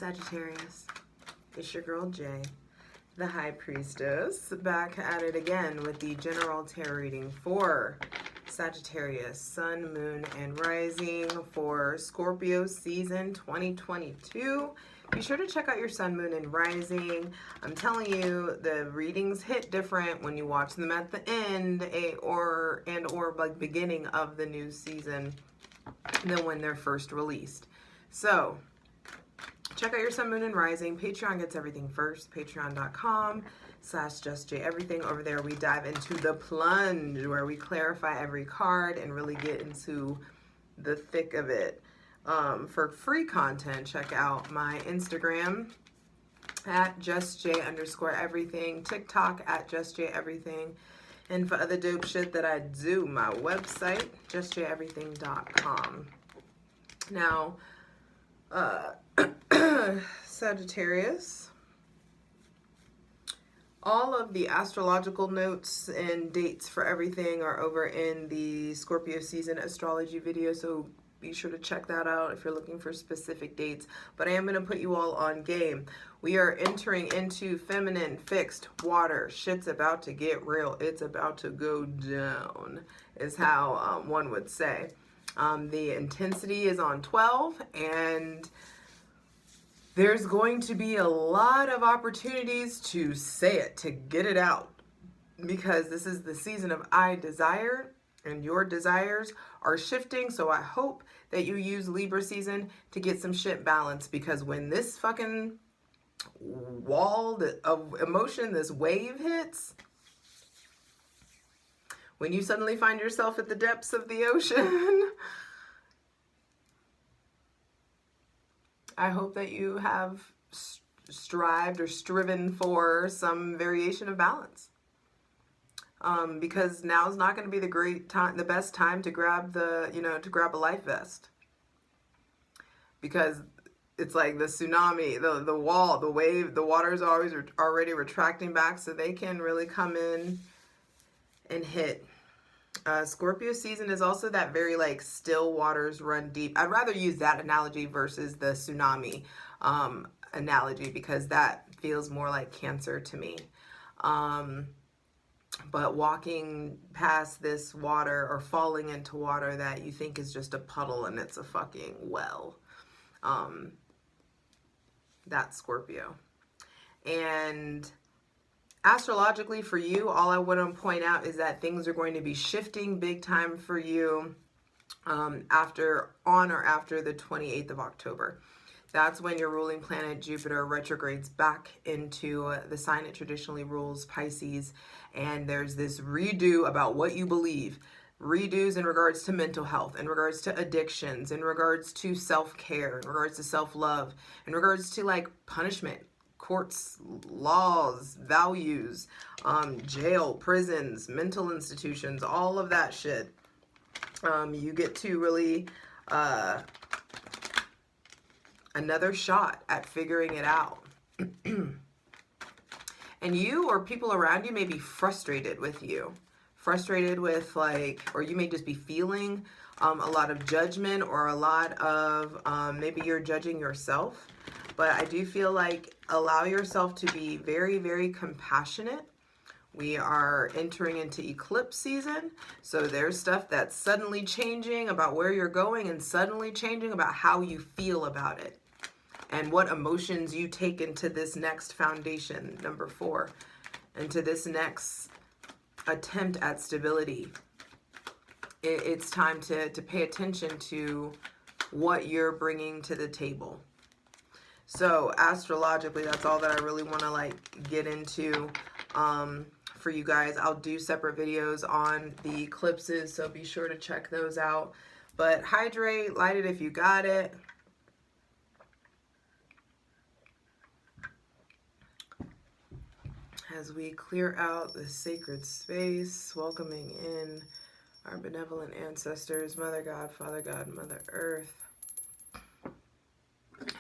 Sagittarius, it's your girl Jay, the High Priestess, back at it again with the general tarot reading for Sagittarius, Sun, Moon, and Rising for Scorpio season 2022. Be sure to check out your Sun, Moon, and Rising. I'm telling you, the readings hit different when you watch them at the end or like beginning of the new season than when they're first released. So check out your Sun, Moon, and Rising. Patreon gets everything first. Patreon.com/justjeverything. Over there, we dive into the plunge where we clarify every card and really get into the thick of it. For free content, check out my Instagram at justj_everything, TikTok at justjeverything, and for other dope shit that I do, my website, justjeverything.com. Now, Sagittarius, all of the astrological notes and dates for everything are over in the Scorpio season astrology video, so be sure to check that out if you're looking for specific dates. But I am going to put you all on game. We are entering into feminine fixed water. Shit's about to get real. It's about to go down, is how one would say. The intensity is on 12, and there's going to be a lot of opportunities to say it, to get it out, because this is the season of I desire, and your desires are shifting. So I hope that you use Libra season to get some shit balanced, because when this fucking wall of emotion, this wave hits, when you suddenly find yourself at the depths of the ocean, I hope that you have strived or striven for some variation of balance. Because now's not going to be the best time to grab to grab a life vest. Because it's like the tsunami, the wall, the wave, the water is always already retracting back, so they can really come in and hit. Scorpio season is also that very like still waters run deep. I'd rather use that analogy versus the tsunami analogy, because that feels more like Cancer to me. But walking past this water or falling into water that you think is just a puddle and it's a fucking well, that's Scorpio. And astrologically for you, all I want to point out is that things are going to be shifting big time for you on or after the 28th of October. That's when your ruling planet Jupiter retrogrades back into the sign it traditionally rules, Pisces, and there's this redo about what you believe. Redos in regards to mental health, in regards to addictions, in regards to self-care, in regards to self-love, in regards to like punishment, courts, laws, values, jail, prisons, mental institutions, all of that shit. You get to really another shot at figuring it out. And you or people around you may be frustrated with you. Frustrated with or you may just be feeling a lot of judgment, or a lot of, maybe you're judging yourself. But I do feel like allow yourself to be very, very compassionate. We are entering into eclipse season. So there's stuff that's suddenly changing about where you're going, and suddenly changing about how you feel about it, and what emotions you take into this next foundation, number 4, into this next attempt at stability. It's time to pay attention to what you're bringing to the table. So astrologically, that's all that I really want to get into for you guys. I'll do separate videos on the eclipses, so be sure to check those out. But hydrate, light it if you got it. As we clear out the sacred space, welcoming in our benevolent ancestors, Mother God, Father God, Mother Earth.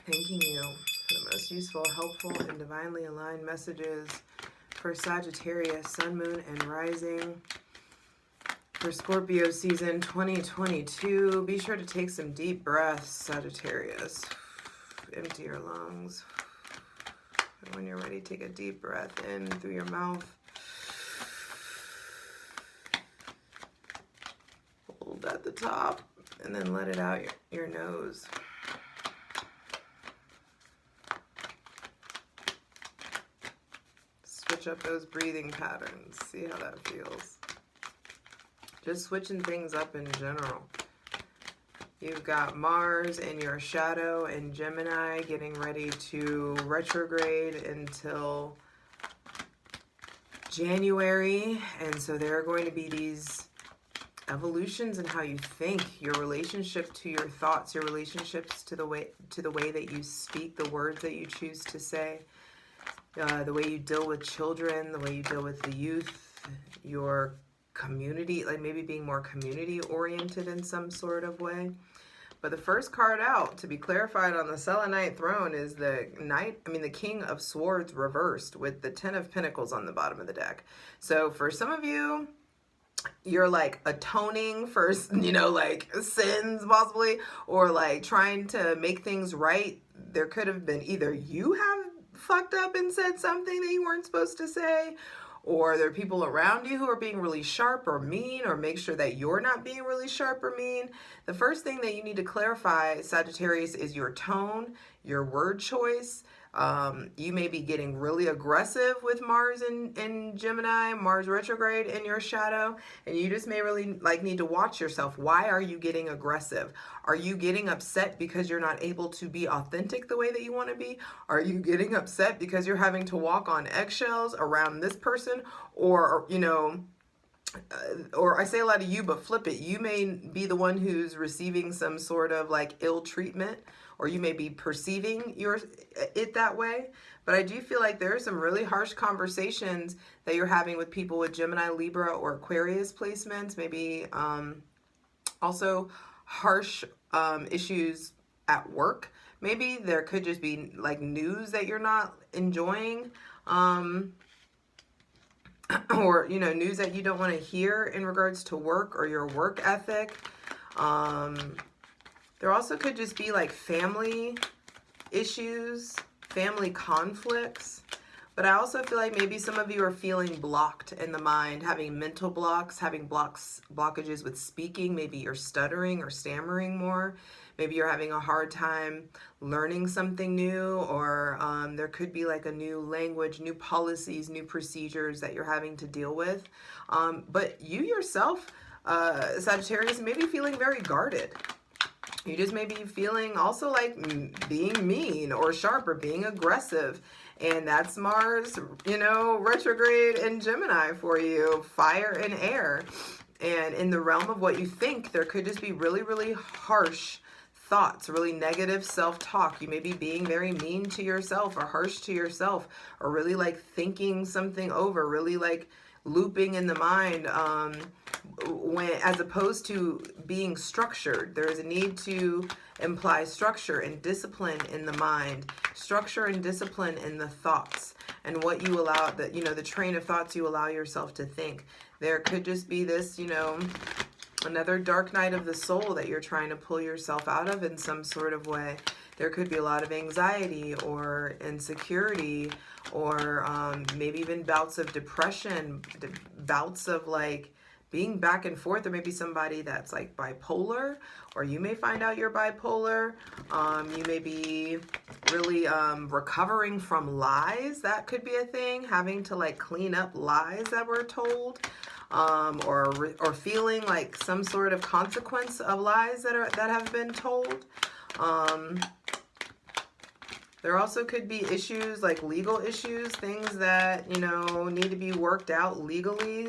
Thanking you for the most useful, helpful, and divinely aligned messages for Sagittarius, Sun, Moon, and Rising for Scorpio season 2022. Be sure to take some deep breaths, Sagittarius. Empty your lungs. And when you're ready, take a deep breath in through your mouth. Hold at the top and then let it out your nose. Switch up those breathing patterns. See how that feels. Just switching things up in general. You've got Mars in your shadow and Gemini getting ready to retrograde until January. And so there are going to be these evolutions in how you think, your relationship to your thoughts, your relationships to the way that you speak, the words that you choose to say, the way you deal with children, the way you deal with the youth, your community, like maybe being more community oriented in some sort of way. But the first card out to be clarified on the Selenite throne is the King of Swords reversed with the 10 of Pentacles on the bottom of the deck. So for some of you, you're like atoning for, like sins possibly, or like trying to make things right. There could have been either you have fucked up and said something that you weren't supposed to say, or there are people around you who are being really sharp or mean, or make sure that you're not being really sharp or mean. The first thing that you need to clarify, Sagittarius, is your tone, your word choice. You may be getting really aggressive with Mars in Gemini, Mars retrograde in your shadow, and you just may really need to watch yourself. Why are you getting aggressive? Are you getting upset because you're not able to be authentic the way that you want to be? Are you getting upset because you're having to walk on eggshells around this person? Or, or I say a lot of you, but flip it. You may be the one who's receiving some sort of like ill treatment, or you may be perceiving it that way. But I do feel like there are some really harsh conversations that you're having with people with Gemini, Libra, or Aquarius placements. Maybe also harsh issues at work. Maybe there could just be like news that you're not enjoying. Or, news that you don't want to hear in regards to work or your work ethic. There also could just be like family issues, family conflicts. But I also feel like maybe some of you are feeling blocked in the mind, having mental blocks, having blockages with speaking. Maybe you're stuttering or stammering more. Maybe you're having a hard time learning something new, or there could be like a new language, new policies, new procedures that you're having to deal with. But you yourself, Sagittarius, may be feeling very guarded. You just may be feeling also like being mean or sharp or being aggressive. And that's Mars, retrograde in Gemini for you, fire and air. And in the realm of what you think, there could just be really, really harsh thoughts, really negative self-talk. You may be being very mean to yourself or harsh to yourself, or really like thinking something over, really like looping in the mind, as opposed to being structured. There's a need to imply structure and discipline in the mind, structure and discipline in the thoughts, and what you allow, the train of thoughts you allow yourself to think. There could just be this, another dark night of the soul that you're trying to pull yourself out of in some sort of way. There could be a lot of anxiety or insecurity, or maybe even bouts of depression, bouts of like being back and forth. There may be somebody that's like bipolar, or you may find out you're bipolar. You may be really recovering from lies. That could be a thing, having to like clean up lies that were told. Or feeling like some sort of consequence of lies that have been told. There also could be issues like legal issues, things that, need to be worked out legally,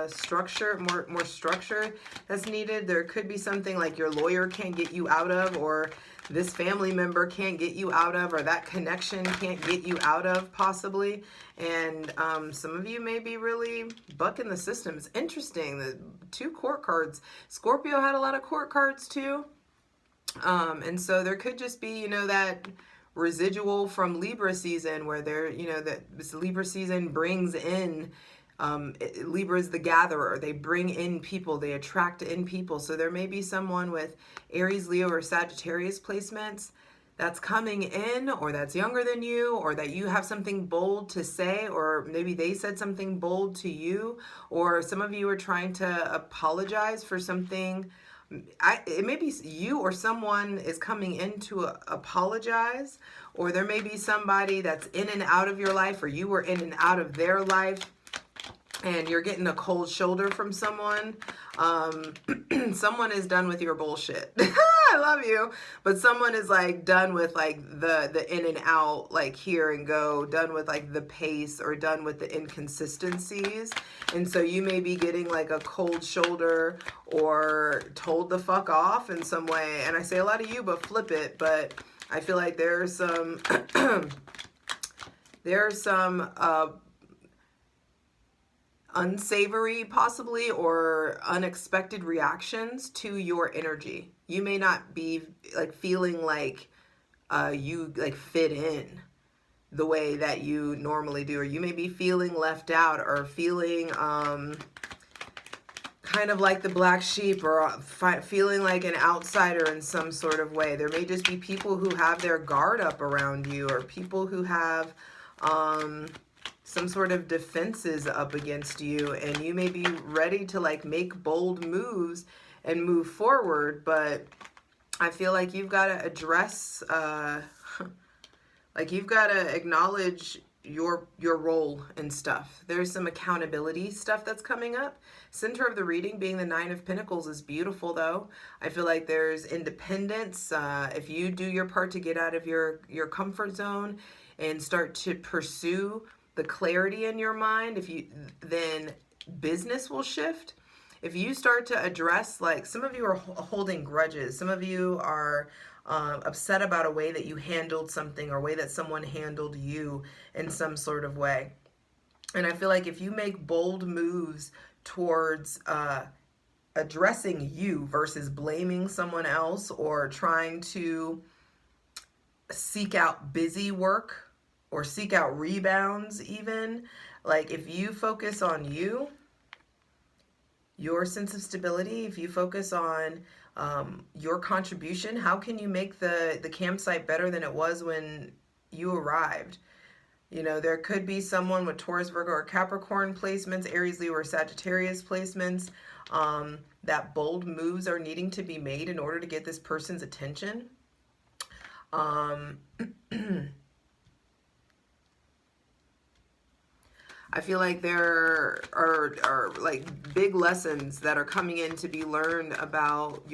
structure, more structure that's needed. There could be something like your lawyer can't get you out of, or this family member can't get you out of, or that connection can't get you out of, possibly. And some of you may be really bucking the system. It's interesting, the 2 court cards. Scorpio had a lot of court cards too. And so there could just be, that residual from Libra season, where that this Libra season brings in, Libra is the gatherer. They bring in people, they attract in people. So there may be someone with Aries, Leo, or Sagittarius placements that's coming in, or that's younger than you, or that you have something bold to say, or maybe they said something bold to you, or some of you are trying to apologize for something. It may be you or someone is coming in to apologize, or there may be somebody that's in and out of your life, or you were in and out of their life, and you're getting a cold shoulder from someone. Someone is done with your bullshit. I love you, but someone is like done with like the in and out, like here and go, done with like the pace, or done with the inconsistencies. And so you may be getting like a cold shoulder or told the fuck off in some way. And I say a lot of you, but flip it. But I feel like there's some unsavory possibly, or unexpected reactions to your energy. You may not be like feeling like you like fit in the way that you normally do, or you may be feeling left out, or feeling kind of like the black sheep, or feeling like an outsider in some sort of way. There may just be people who have their guard up around you, or people who have some sort of defenses up against you, and you may be ready to like make bold moves and move forward. But I feel like you've got to address like you've got to acknowledge your role and stuff. There's some accountability stuff that's coming up. Center of the reading being the Nine of Pentacles is beautiful, though. I feel like there's independence. If you do your part to get out of your comfort zone and start to pursue the clarity in your mind, then business will shift. If you start to address, like, some of you are holding grudges, some of you are upset about a way that you handled something, or a way that someone handled you in some sort of way. And I feel like if you make bold moves towards addressing you versus blaming someone else, or trying to seek out busy work, or seek out rebounds even. Like, if you focus on you, your sense of stability, if you focus on your contribution, how can you make the campsite better than it was when you arrived? You know, there could be someone with Taurus, Virgo, or Capricorn placements, Aries, Leo, or Sagittarius placements, that bold moves are needing to be made in order to get this person's attention. I feel like there are like big lessons that are coming in to be learned about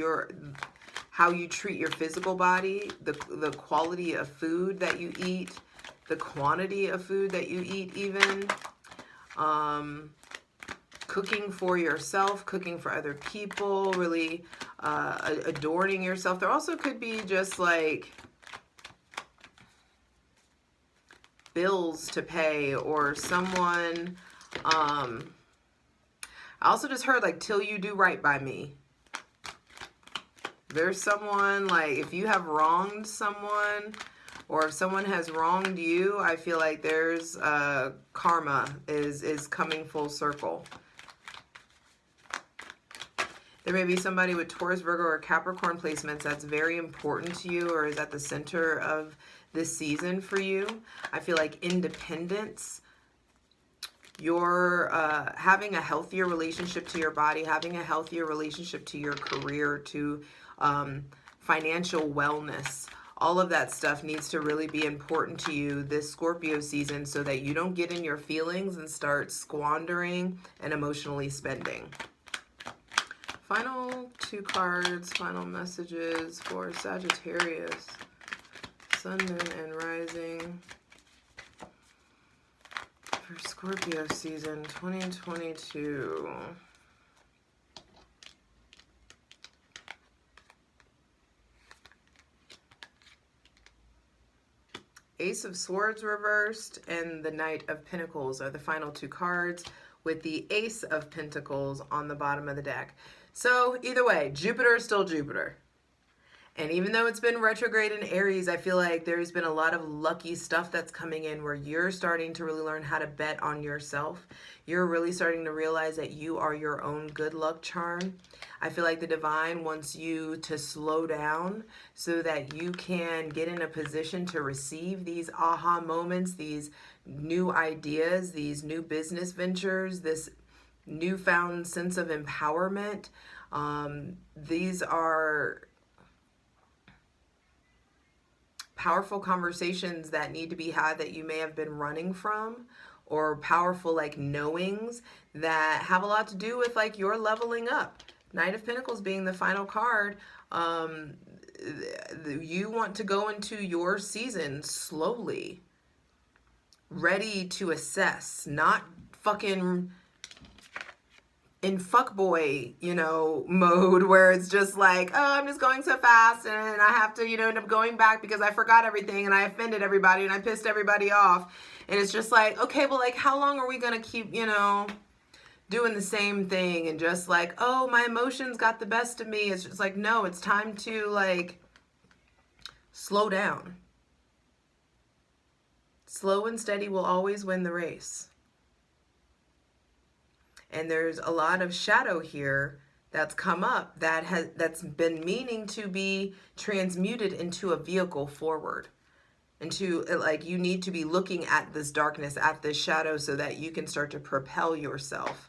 how you treat your physical body, the quality of food that you eat, the quantity of food that you eat even, cooking for yourself, cooking for other people, really adorning yourself. There also could be just like bills to pay, or someone, I also just heard like, till you do right by me. There's someone, like, if you have wronged someone, or if someone has wronged you, I feel like there's karma is coming full circle. There may be somebody with Taurus, Virgo, or Capricorn placements that's very important to you, or is at the center of this season for you. I feel like independence, you're having a healthier relationship to your body, having a healthier relationship to your career, to financial wellness. All of that stuff needs to really be important to you this Scorpio season, so that you don't get in your feelings and start squandering and emotionally spending. Final two cards, final messages for Sagittarius. Sun, Moon, and Rising for Scorpio season 2022. Ace of Swords reversed and the Knight of Pentacles are the final two cards, with the Ace of Pentacles on the bottom of the deck. So either way, Jupiter is still Jupiter. And even though it's been retrograde in Aries, I feel like there's been a lot of lucky stuff that's coming in, where you're starting to really learn how to bet on yourself. You're really starting to realize that you are your own good luck charm. I feel like the divine wants you to slow down so that you can get in a position to receive these aha moments, these new ideas, these new business ventures, this newfound sense of empowerment. These are powerful conversations that need to be had that you may have been running from, or powerful like knowings that have a lot to do with like your leveling up. Knight of Pentacles being the final card, you want to go into your season slowly, ready to assess, not fucking in fuckboy, mode where it's just like, oh, I'm just going so fast and I have to, end up going back because I forgot everything and I offended everybody and I pissed everybody off. And it's just like, okay, well, like, how long are we going to keep, doing the same thing and just like, oh, my emotions got the best of me. It's just like, no, it's time to like slow down. Slow and steady will always win the race. And there's a lot of shadow here that's come up that's been meaning to be transmuted into a vehicle forward. Into like, you need to be looking at this darkness, at this shadow, so that you can start to propel yourself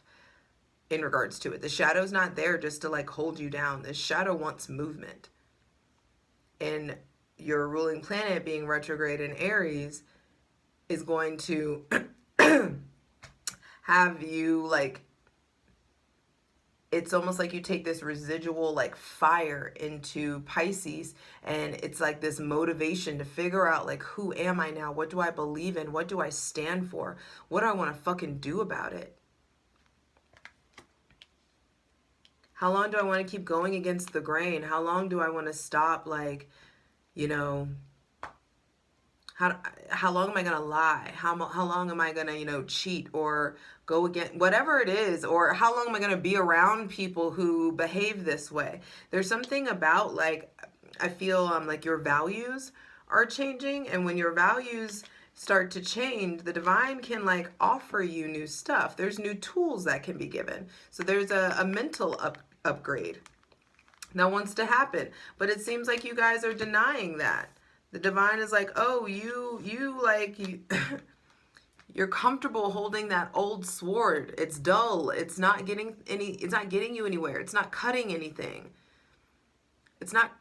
in regards to it. The shadow's not there just to like hold you down. The shadow wants movement. And your ruling planet being retrograde in Aries is going to have you like, it's almost like you take this residual like fire into Pisces, and it's like this motivation to figure out like, who am I now? What do I believe in? What do I stand for? What do I want to fucking do about it? How long do I want to keep going against the grain? How long do I want to stop, like, how long am I going to lie? How long am I going to, cheat or go against whatever it is? Or how long am I going to be around people who behave this way? There's something about, like, I feel like your values are changing. And when your values start to change, the divine can like offer you new stuff. There's new tools that can be given. So there's a mental upgrade that wants to happen. But it seems like you guys are denying that. The divine is like, oh, you're comfortable holding that old sword. It's dull. It's not getting you anywhere. It's not cutting anything. It's not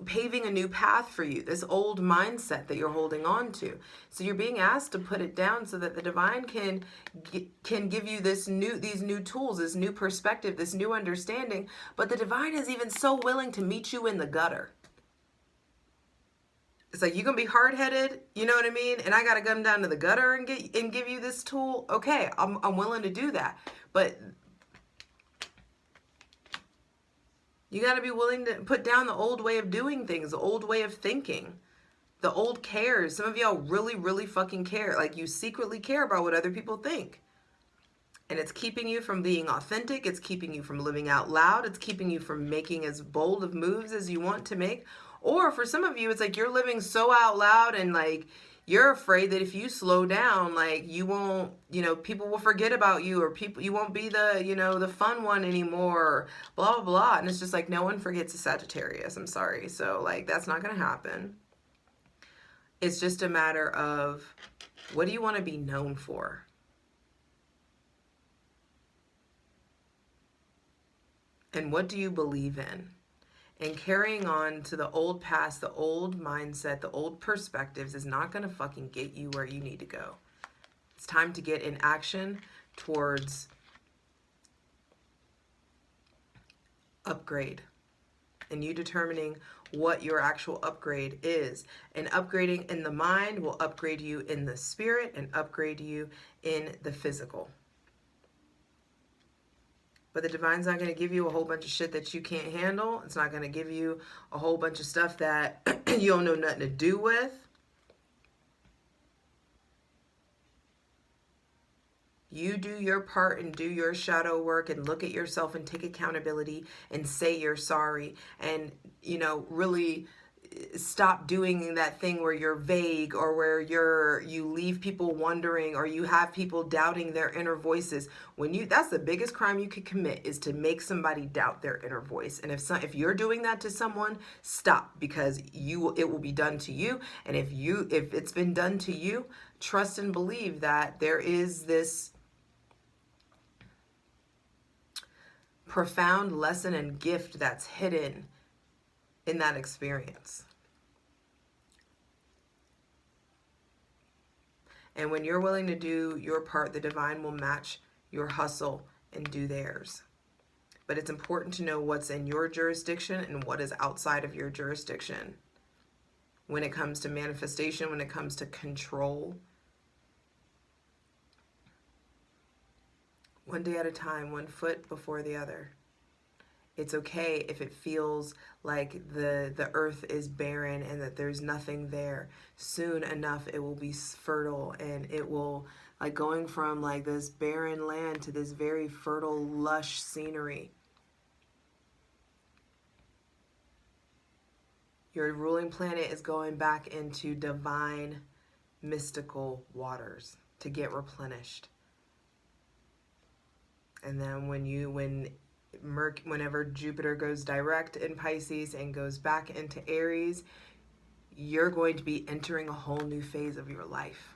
paving a new path for you, this old mindset that you're holding on to. So you're being asked to put it down so that the divine can give you these new tools, this new perspective, this new understanding. But the divine is even so willing to meet you in the gutter. It's like, you gonna be hard-headed, you know what I mean? And I gotta come down to the gutter and give you this tool. Okay, I'm willing to do that. But you gotta be willing to put down the old way of doing things, the old way of thinking, the old cares. Some of y'all really, really fucking care. Like, you secretly care about what other people think. And it's keeping you from being authentic. It's keeping you from living out loud. It's keeping you from making as bold of moves as you want to make. Or for some of you, it's like you're living so out loud and like you're afraid that if you slow down, like you won't, people will forget about you, or you won't be the, the fun one anymore, blah, blah, blah. And it's just like, no one forgets a Sagittarius. I'm sorry. So like, that's not going to happen. It's just a matter of, what do you want to be known for? And what do you believe in? And carrying on to the old past, the old mindset, the old perspectives is not going to fucking get you where you need to go. It's time to get in action towards upgrade. And you determining what your actual upgrade is. And upgrading in the mind will upgrade you in the spirit and upgrade you in the physical. But the divine's not going to give you a whole bunch of shit that you can't handle. It's not going to give you a whole bunch of stuff that you don't know nothing to do with. You do your part and do your shadow work and look at yourself and take accountability and say you're sorry and, really stop doing that thing where you're vague, or where you leave people wondering, or you have people doubting their inner voices. That's the biggest crime you could commit, is to make somebody doubt their inner voice. And if you're doing that to someone, stop, because it will be done to you. And if it's been done to you, trust and believe that there is this profound lesson and gift that's hidden in that experience. And when you're willing to do your part, the divine will match your hustle and do theirs. But it's important to know what's in your jurisdiction and what is outside of your jurisdiction. When it comes to manifestation, when it comes to control. One day at a time, one foot before the other. It's okay if it feels like the earth is barren and that there's nothing there. Soon enough, it will be fertile, and it will, like, going from like this barren land to this very fertile, lush scenery. Your ruling planet is going back into divine, mystical waters to get replenished. And then whenever Jupiter goes direct in Pisces and goes back into Aries, you're going to be entering a whole new phase of your life.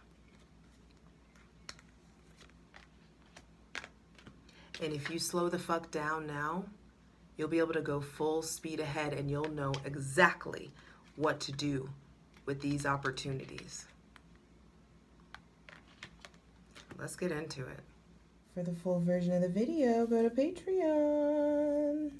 And if you slow the fuck down now, you'll be able to go full speed ahead, and you'll know exactly what to do with these opportunities. Let's get into it. For the full version of the video, go to Patreon.